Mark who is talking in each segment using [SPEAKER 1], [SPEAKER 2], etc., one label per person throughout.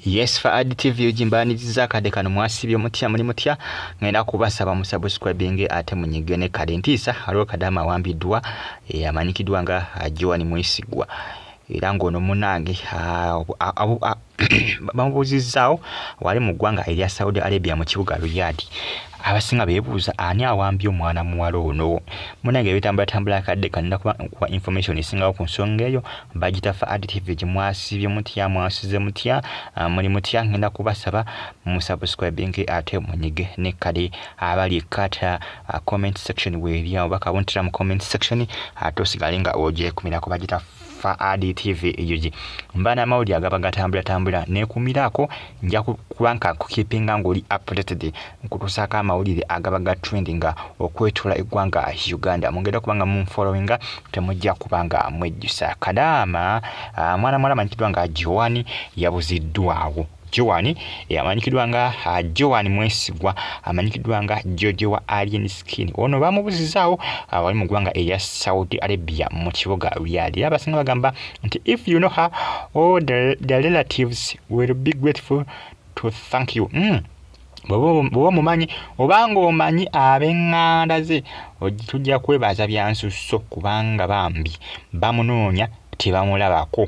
[SPEAKER 1] Yes, for additive ujimbaniriza kade kano mwasibye mutya muri mutya ngenda kubasaba mu subscribing ate munyigene kade ntisa haliwo Kadama Awambiddwa amanyikidwa nga Joan Mwesigwa era ngono munange bamubuzizaawo wali mu ggwanga erya Saudi Arabia mu kibuga Riyadh. Abasinga beebuuza ani awambye omwana muwala ono. Munange bitambula kadde kanina kuba information esingawo ku nsonga eyo bagitafa additive gimwasibye mutya mwasize mutya muri mutya ngenda kubasaba mu subscribing ate munyige ne kale abali kata comment section weerya obakabontera mu comment section atosigale nga oje kumira ko bagitafa additive eyoji mbana mawuli agaba tambula ne kumirako nja kubanka kukipinga ngoli updated nkutusaka amawulire agaba trendinga okwetula eggwanga Uganda mungeda kubanga mu followinga temujja kubanga mwejjusa Kadama mwana amanyikidwa nga Joan yabuziddwawo. Joan amanyikidwa nga Joan Mwesigwa amanyikidwa nga Jojo wa Alien Skin ono bamubuzizaawo wali mu ggwanga eya Saudi Arabia mu kibuga Riyadh. Abasinga bagamba nti if you know her all the relatives will be grateful to thank you. Bobo mumanyi obanga omanyi abenganda ze tujja kwebaza byansusso kubanga bambi bamunoonya tebamulabako.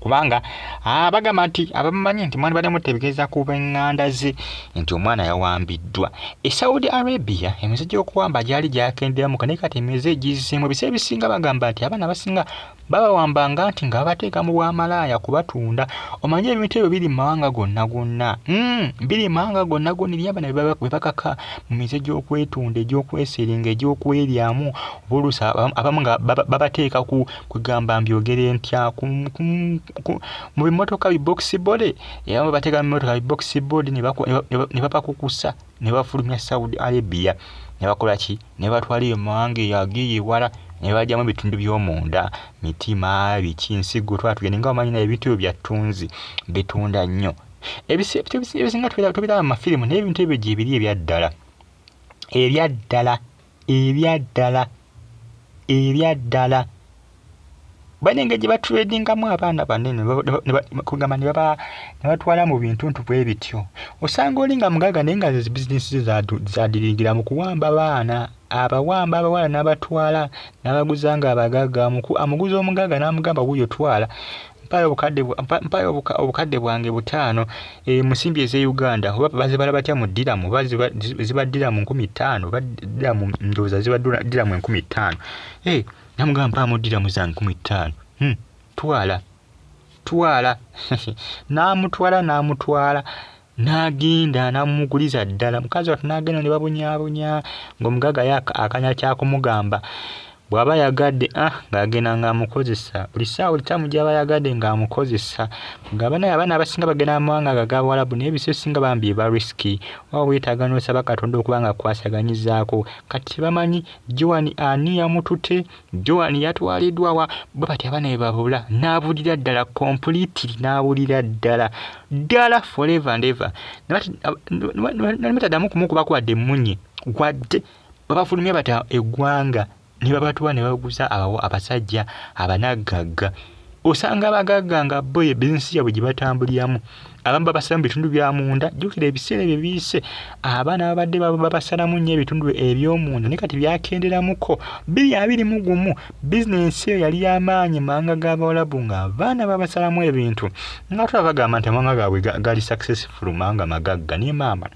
[SPEAKER 1] Kubanga bagamba nti abamanyi nti mwana bademu tebigeza ku benganda ze nti omwana yawambiddwa. Saudi Arabia emize gy'okuwamba gyali gyakenderamu kane kati emize gizisemu bise bisinga bagamba nti abana basinga babawambanga nti nga bateeka mu bwamalaya kubatunda. Omanyi ebintu ebyo biri mawanga gonna biri mawanga gonna eri abana bebakaka mu mize gy'okwetunda egy'okweseringa egy'okweryamu bulusa abamu nga babateeka kugamba mbyogere ntya mu bimotoka bibox body yamu bateka mu motoka bibox body ne bapakukusa ne bafulumya Saudi Arabia ne bakola ki ne batwaliyo mwange yagiye wala ne bajjamu bitundu by'omunda mitima bikinsigo twatugende nga amanyi na ebintu byattunzi bitunda nnyo ebisinga tubira mu mafilimu n'ebintu ebyo gye biri ebyaddala banenge gye batradingamu abaana banene kugamba ne batwala mu bintu bwe bityo. Osanga oli nga mugaga naye nga bizinesi zadirigira mu kuwamba abaana abawamba abawala n'abatwala n'abaguza nga abagaga amuguza omugaga n'amugamba wuyo twala mpayo obukadde bwange butaano musimbi eze Uganda oba bazibala batya mu diramu zibadira mu 1500 badira mu ndoza zibadira mu 1500 namugamba mu diramu za 1500 twala namutwala naginda namuguliza ddala mukazi watu nagenda ne babunyabunya ng'omugaga akanya kyakumugamba bwaba yagadde ng'agenda ng'amukozesa buli ssaawa litamu gy'aba yagadde ng'amukozesa ng'aba naye abaana abasinga bagenda mu mawanga ag'Abawalabu naye ebiseera ebisinga bambi eba risiki oba weetaaga n'osaba Katonda okuba nga akwasaganyizaako kati bamanyi Joan ani yamutute Joan yatwaliddwa wa bwe bati abaana be babula n'abulira ddala completely n'abulira ddala forever and ever nalimutaddamu kumukubakwadde emmunye wadde babafulumya bata eggwanga ne babatwa ne baguza abasajja abanagagga. Osanga abagagga nga bo ebizinesi yabwe gye batambuliramu abamu babasalamu bitundu bya munda jjukira ebiseera bye biyise abaana babadde babasalamu nnyo ebitundu eby'omunda naye kati byakenderamuko 2021 bizinesi eyo yali y'amaanyi mawanga g'Abawalabu nga abaana babasalamu ebintu nga tulabagamba nti amawanga gaabwe gali successful mawanga magagga naye maama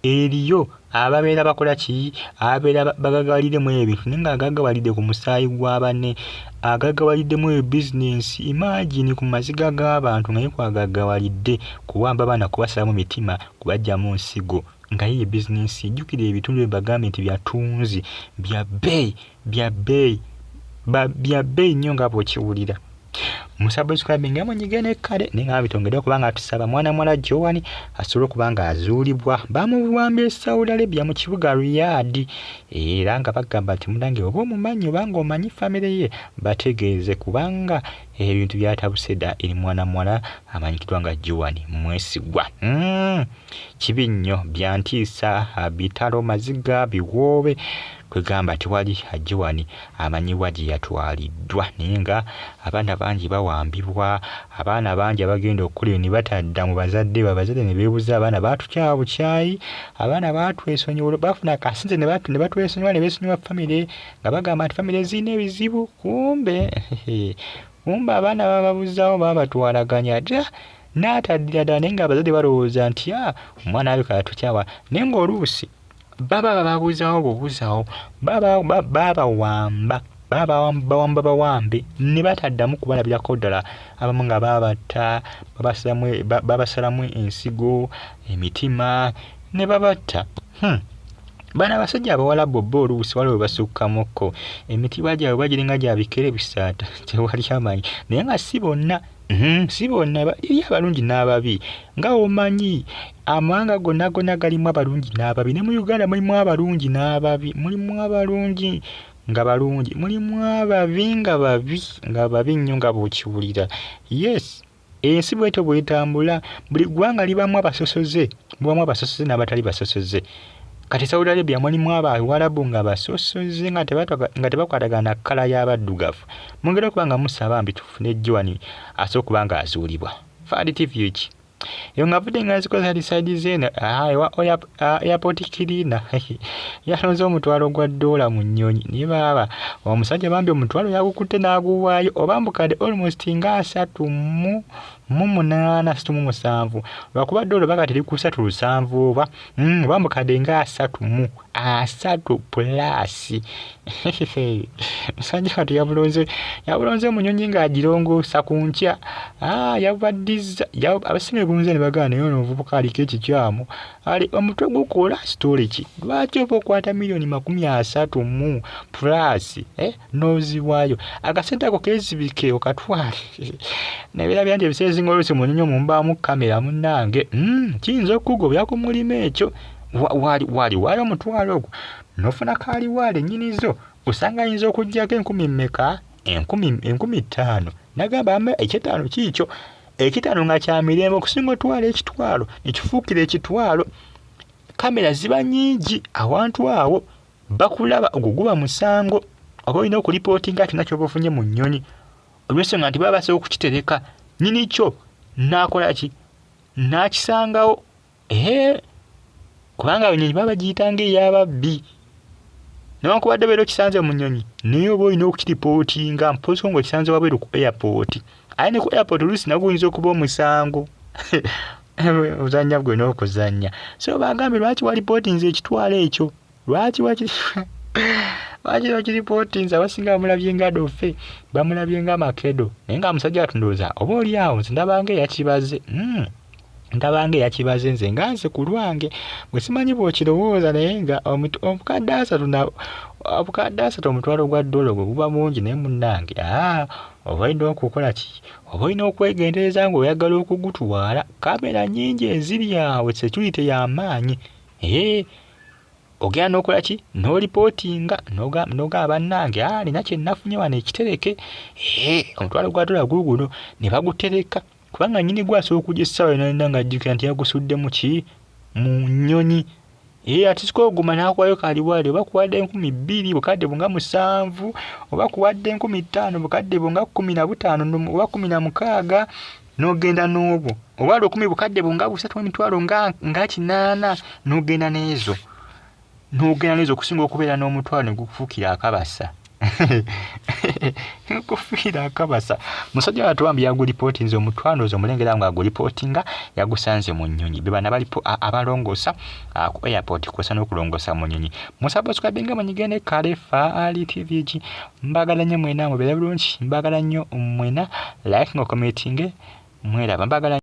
[SPEAKER 1] eriyo ababeera bakola ki abeera bagagawaliddemu ebintu naye nga agagawalidde ku musaayi gwa banne agagawaliddemu bizinesi imagine ku maziga g'abantu naye kwagagawalidde kuwamba abaana kubasalamu mitima kubajjamu nsigo nga ye bizinesi jjukira ebitundu bye bagambe nti byatunzi bya bbeeyi nnyo nga bw'okiwulira. Musubscribing amunyigene kale ninga bitongedde kubanga tusaba mwana mwala Joan asobole kubanga azuulibwa bamuwambye Saudi Arabia mu kibuga Riyadh era nga bagamba nti munange oba omumanyi obanga omanyi family ye bategeeze kubanga ebintu byatabuse dda eri mwana mwala amanyikidwa nga Joan Mwesigwa. Kibi nnyo byantiisa bitalo maziga biwoobe kwegamba tewali ajiwani amanyibwa gye yatwaliddwa naye nga abaana bangi bawambibwa abaana bangi abagenda okukula ne batadda mu bazadde babazadde ne beebuza abaana batukyawa bukyayi abaana batwesonyiwa bafuna akasente ne batwesonyiwa ne beesonyiwa famire nga bagamba nti famire zirina ebizibu kumbe abaana bababuzaawo babatwalaganya dda n'ataddira ddala naye nga abazadde balowooza nti omwana abika yatukyawa naye ng'oluusi baba babuuzaawo bubuuzaawo bawambe ne bataddamu kubalabirako ddala abamu nga babatta babasalamu ensigo emitima ne babatta bana abasajja abawala bobba oluusi waliwo basukkamukko emitibwa gyabwe bagiringa gya bikere bisaata tewali amanyi naye nga si bonna eri abalungi n'ababi nga omanyi amawanga gonna galimu abalungi n'ababi ne mu Uganda mulimu abalungi n'ababi mulimu abalungi nga balungi mulimu ababi nga babi nnyo nga bw'okiwulira yes ensi bw'etyo bw'etambula buli ggwanga libamu abasosoze n'abatali basosoze kati Saudi Arabia mulimu Abawarabu nga basosoze nga tebakwatagana na kkala y'abaddugavu mwongere okuba nga musaba mbituufu ne Joani asobola okuba nga azuulibwa Fadi TV ki eyo nga vudde nga nzikoza decide zeena airport kirina yalonze $1,000 mu nnyonyi naye baba omusajja bambi $1,000 yagukutte n'aguwaayo oba mbukadde almost nga 3.8 lwakuba dola bakati eri ku 3.7 oba mbukadde nga 3 plus musajja kati yabulonze munyonyi ng'agirongoosa ku nkya yabaddiza abasinga bunze ne bagana naye ono omuvubuka aliko ekikyamu ali omutwe gukola story ki lwaki oba okwata $30 plus n'oziwaayo akasente ako keezibike okatwale nebirabya nti ebiseera ezinga oluusi munyonyi omumbaamu kamera munnange kiyinza okukugobya ku mulimu ekyo waali $1,000 ogwo n'ofuna kaaliwaale nnyinizo osanga ayinza okuggyako 10,000 mmeka 15,000 nagamba eky'ettaano kiikyo ekitaano nga kya mirembe okusinga otwala ekitwalo ekifuukira ekitwalo kamera ziba nnyingi awantu awo bakulaba oguguba musango oba olina okulipootinga ati nakyo ofunye mu nnyonyi olw'ensonga nti baba basobola okukitereka nnyini kyo n'akola ki n'akisangawo kubanga abanyonyi baba bagiyitanga ey'ababbi newankubadde beera okisanze mu nnyonyi naye oba olina okukiripootinga mpoziko ng'okisanze wabweru ku airport aye ne ku airport oluusi nagwo oyinza okuba omusango ozannya gwe n'okuzannya so bagambye lwaki walipootinze ekitwalo ekyo lwaki wakiripootinze abasinga bamulabye nga dofe bamulabye nga makedo naye nga musajja atundooza oba oli awo nze ndabanga eyakibaze nze nga nze ku lwange bwe simanyi bw'okirowooza naye nga obukadde asatu $1,000 ogwo guba mungi naye munnange oba olina okukola ki oba olina okwegendereza ng'oyagala okugutwala kamera nnyingi eziri awo security y'amaanyi ogenda n'okola ki n'olipootinga n'ogamba bannange nina kye nafunye wano ekitereke $1,000 guno ne bagutereka kubanga nnyini gwasobola okujja essaawa yonna ng'ajjukira nti yagusudde mu ki mu nnyonyi ate siko oguma n'akuwayo kaaliwaale oba kuwadde 2,000 bukadde bunga 7 oba kuwadde 5,000 bukadde bunga 15 oba 16 n'ogenda n'obwo oba 10 bukadde bunga 3,800 nga 8 n'ogenda n'ezo okusinga okubeera n'omutwalo ne gukufuukira akabasa kufiira akabasa musajja watwambi yagulipootinze omutwandozo omulengera nga agulipootinga yagusanze mu nnyonyi bebana balipo abalongosa ku airport kosa n'okulongosa mu nnyonyi musabasukabye nga manyigende kale Fadi TV mbagala nnyo mwena mubeere bulungi mbagala nnyo mwena like ngo commenting mwera mbagala